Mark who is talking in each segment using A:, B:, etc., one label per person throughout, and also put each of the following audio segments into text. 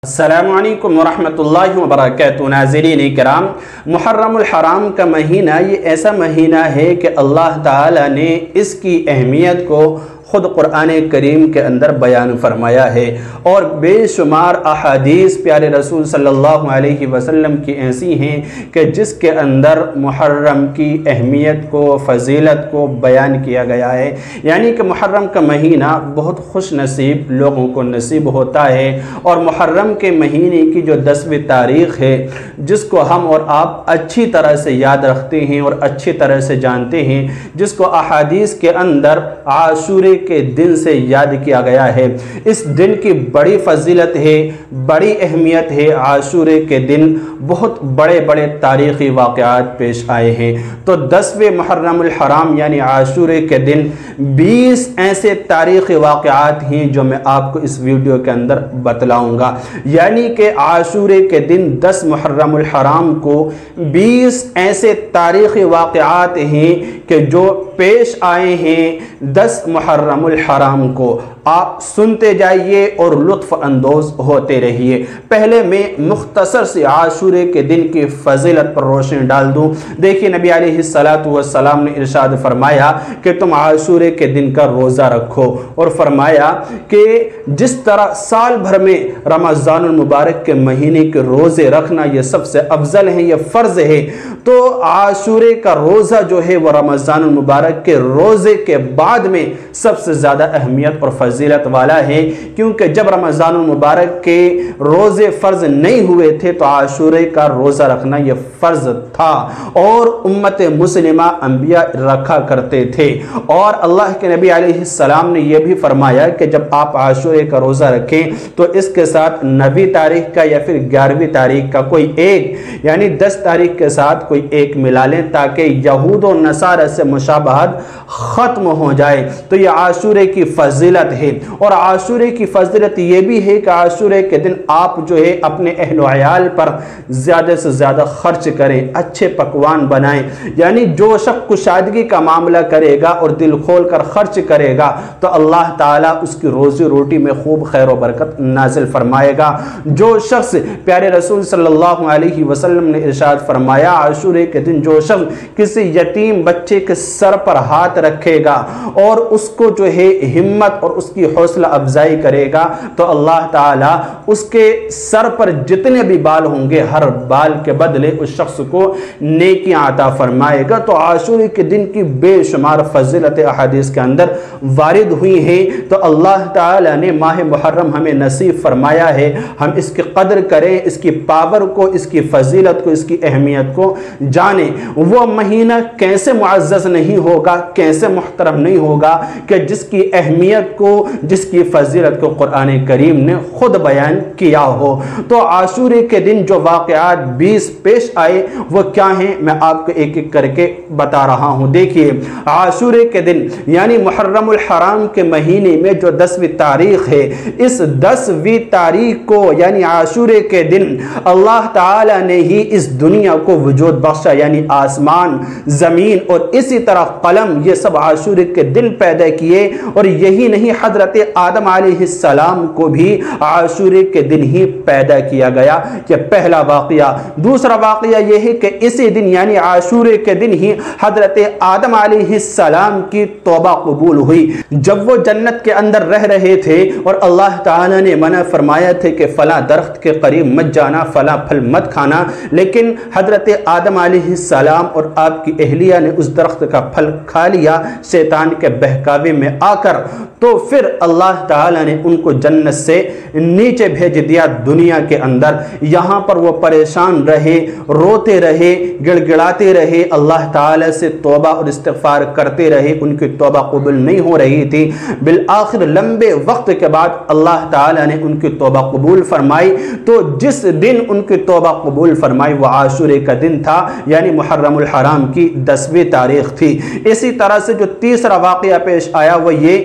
A: السلام علیکم ورحمۃ اللہ وبرکاتہ۔ ناظرین کرام، محرم الحرام کا مہینہ یہ ایسا مہینہ ہے کہ اللہ تعالیٰ نے اس کی اہمیت کو خود قرآن کریم کے اندر بیان فرمایا ہے، اور بے شمار احادیث پیارے رسول صلی اللہ علیہ وسلم کی ایسی ہیں کہ جس کے اندر محرم کی اہمیت کو، فضیلت کو بیان کیا گیا ہے۔ یعنی کہ محرم کا مہینہ بہت خوش نصیب لوگوں کو نصیب ہوتا ہے، اور محرم کے مہینے کی جو 10ویں تاریخ ہے، جس کو ہم اور آپ اچھی طرح سے یاد رکھتے ہیں اور اچھی طرح سے جانتے ہیں، جس کو احادیث کے اندر عاشورے کے دن سے یاد کیا گیا ہے۔ اس دن کی بڑی فضیلت ہے، بڑی اہمیت ہے۔ عاشورے کے دن بہت بڑے بڑے تاریخی واقعات پیش آئے ہیں۔ تو 10ویں محرم الحرام یعنی عاشورے کے دن 20 ایسے تاریخی واقعات ہیں جو میں آپ کو اس ویڈیو کے اندر بتلاؤں گا۔ یعنی کہ عاشورے کے دن 10 محرم الحرام کو 20 ایسے تاریخی واقعات ہیں کہ جو پیش آئے ہیں 10 محرم الحرام کو۔ آپ سنتے جائیے اور لطف اندوز ہوتے رہیے۔ پہلے میں مختصر سے عاشورے کے دن کی فضیلت پر روشنی ڈال دوں۔ دیکھیے، نبی علیہ السلام نے ارشاد فرمایا کہ تم عاشورے کے دن کا روزہ رکھو، اور فرمایا کہ جس طرح سال بھر میں رمضان المبارک کے مہینے کے روزے رکھنا یہ سب سے افضل ہے، یہ فرض ہے، تو عاشورے کا روزہ جو ہے وہ رمضان المبارک کے روزے کے بعد میں سب سے زیادہ اہمیت اور فضیلت والا ہے، کیونکہ جب رمضان المبارک کے روزے فرض نہیں ہوئے تھے تو عاشورے کا روزہ رکھنا یہ فرض تھا، اور امت مسلمہ انبیاء رکھا کرتے تھے۔ اور اللہ کے نبی علیہ السلام نے یہ بھی فرمایا کہ جب آپ عاشورے کا روزہ رکھیں تو اس کے ساتھ 9ویں تاریخ کا یا پھر 11ویں تاریخ کا کوئی ایک، یعنی 10 تاریخ کے ساتھ کوئی ایک ملا لیں، تاکہ یہود و نصارہ سے مشابہت ختم ہو جائے۔ تو یہ عاشورے کی فضیلت ہے۔ اور عاشورے کی فضیلت یہ بھی ہے کہ عاشورے کے دن آپ جو ہے اپنے اہل و عیال پر زیادہ سے زیادہ خرچ کریں، اچھے پکوان بنائیں۔ یعنی جو شخص کشادگی کا معاملہ کرے گا اور دل کھول کر خرچ کرے گا تو اللہ تعالیٰ اس کی روزی روٹی میں خوب خیر و برکت نازل فرمائے گا۔ جو شخص، پیارے رسول صلی اللہ علیہ وسلم نے ارشاد فرمایا، عاشورے کے دن جو شخص کسی یتیم بچے کے سر پر ہاتھ رکھے گا اور اس کو جو ہے ہمت اور اس کی حوصلہ افزائی کرے گا تو اللہ تعالیٰ اس کے سر پر جتنے بھی بال ہوں گے ہر بال کے بدلے اس شخص کو نیکیاں عطا فرمائے گا۔ تو عاشورے کے دن کی بے شمار فضیلت احادیث کے اندر وارد ہوئی ہیں۔ تو اللہ تعالیٰ نے ماہ محرم ہمیں نصیب فرمایا ہے، ہم اس کی قدر کریں، اس کی پاور کو، اس کی فضیلت کو، اس کی اہمیت کو جانیں۔ وہ مہینہ کیسے معزز نہیں ہوگا، کیسے محترم نہیں ہوگا کہ جس کی اہمیت کو، جس کی فضیلت کو قرآن کریم نے خود بیان کیا ہو۔ تو عاشورے کے دن جو واقعات 20 پیش آئے وہ کیا ہیں، میں آپ کو ایک ایک کر کے بتا رہا ہوں۔ دیکھیے، عاشورے کے دن یعنی محرم الحرام کے مہینے میں جو 10ویں تاریخ ہے، اس 10ویں تاریخ کو یعنی عاشورے کے دن اللہ تعالیٰ نے ہی اس دنیا کو وجود بخشا، یعنی آسمان، زمین اور اسی طرح قلم، یہ سب عاشورے کے دن پیدا کیے۔ اور یہی نہیں، حضرت آدم علیہ السلام کو بھی عاشورے کے دن ہی پیدا کیا گیا، یہ پہلا واقعہ۔ دوسرا واقعہ یہ ہے کہ اسی دن یعنی عاشورے کے دن ہی حضرت آدم علیہ السلام کی توبہ قبول ہوئی۔ جب وہ جنت کے اندر رہ رہے تھے اور اللہ تعالیٰ نے منع فرمایا تھے کہ فلاں درخت کے قریب مت جانا، فلاں پھل مت کھانا، لیکن حضرت آدم علیہ السلام اور آپ کی اہلیہ نے اس درخت کا پھل کھا لیا شیطان کے بہکاوے میں آ کر، تو پھر اللہ تعالیٰ نے ان کو جنت سے نیچے بھیج دیا دنیا کے اندر۔ یہاں پر وہ پریشان رہے، روتے رہے، گڑ گڑاتے رہے، اللہ تعالیٰ سے توبہ اور استغفار کرتے رہے، ان کی توبہ قبول نہیں ہو رہی تھی۔ بالآخر لمبے وقت کے بعد اللہ تعالیٰ نے ان کی توبہ قبول فرمائی۔ تو جس دن ان کی توبہ قبول فرمائی وہ عاشورے کا دن تھا، یعنی محرم الحرام کی 10ویں تاریخ تھی۔ اسی طرح سے جو تیسرا واقعہ پیش آیا وہ یہ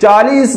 A: 40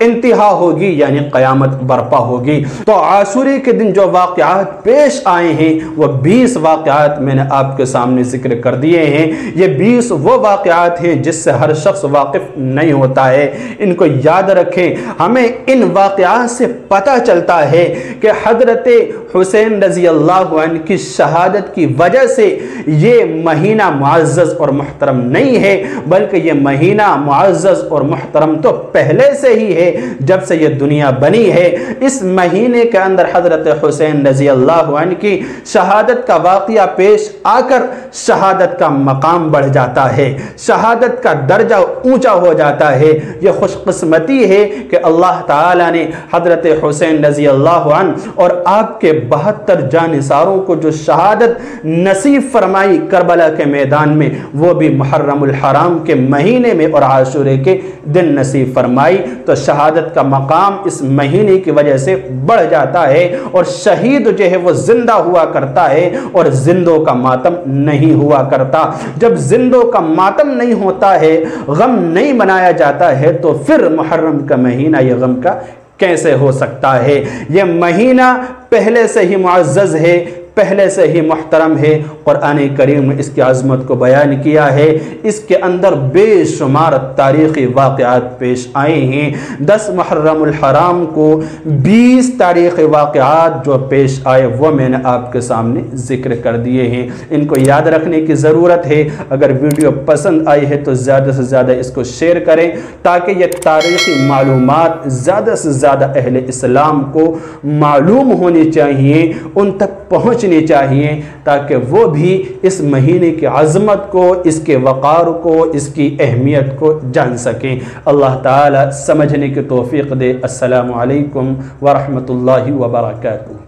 A: انتہا ہوگی یعنی قیامت برپا ہوگی۔ تو عاشورے کے دن جو واقعات پیش آئے ہیں وہ 20 واقعات میں نے آپ کے سامنے ذکر کر دیے ہیں۔ یہ 20 وہ واقعات ہیں جس سے ہر شخص واقف نہیں ہوتا ہے۔ ان کو یاد رکھیں۔ ہمیں ان واقعات سے پتہ چلتا ہے کہ حضرت حسین رضی اللہ عنہ کی شہادت کی وجہ سے یہ مہینہ معزز اور محترم نہیں ہے، بلکہ یہ مہینہ معزز اور محترم تو پہلے سے ہی ہے جب سے یہ دنیا بنی ہے۔ اس مہینے کے اندر حضرت حسین رضی اللہ عنہ کی شہادت کا واقعہ پیش آ کر شہادت کا مقام بڑھ جاتا ہے، شہادت کا درجہ اونچا ہو جاتا ہے۔ یہ خوش قسمتی ہے کہ اللہ تعالیٰ نے حضرت حسین رضی اللہ عنہ اور آپ کے 72 جانثاروں کو جو شہادت نصیب فرمائی کربلا کے میدان میں، وہ بھی محرم الحرام کے مہینے میں اور عاشورے کے دن نصیب فرمائی۔ تو شہادت کا مقام اس مہینے کی وجہ سے بڑھ جاتا ہے، اور شہید جو ہے وہ زندہ ہوا کرتا ہے اور زندوں کا ماتم نہیں ہوا کرتا۔ جب زندوں کا ماتم نہیں ہوتا ہے، غم نہیں منایا جاتا ہے، تو پھر محرم کا مہینہ یہ غم کا کیسے ہو سکتا ہے؟ یہ مہینہ پہلے سے ہی معزز ہے، پہلے سے ہی محترم ہے۔ قرآن کریم نے اس کی عظمت کو بیان کیا ہے۔ اس کے اندر بے شمار تاریخی واقعات پیش آئے ہیں۔ 10 محرم الحرام کو 20 تاریخی واقعات جو پیش آئے وہ میں نے آپ کے سامنے ذکر کر دیے ہیں۔ ان کو یاد رکھنے کی ضرورت ہے۔ اگر ویڈیو پسند آئی ہے تو زیادہ سے زیادہ اس کو شیئر کریں تاکہ یہ تاریخی معلومات زیادہ سے زیادہ اہل اسلام کو معلوم ہونی چاہیے، ان تک پہنچ چاہیے، تاکہ وہ بھی اس مہینے کی عظمت کو، اس کے وقار کو، اس کی اہمیت کو جان سکیں۔ اللہ تعالی سمجھنے کی توفیق دے۔ السلام علیکم ورحمۃ اللہ وبرکاتہ۔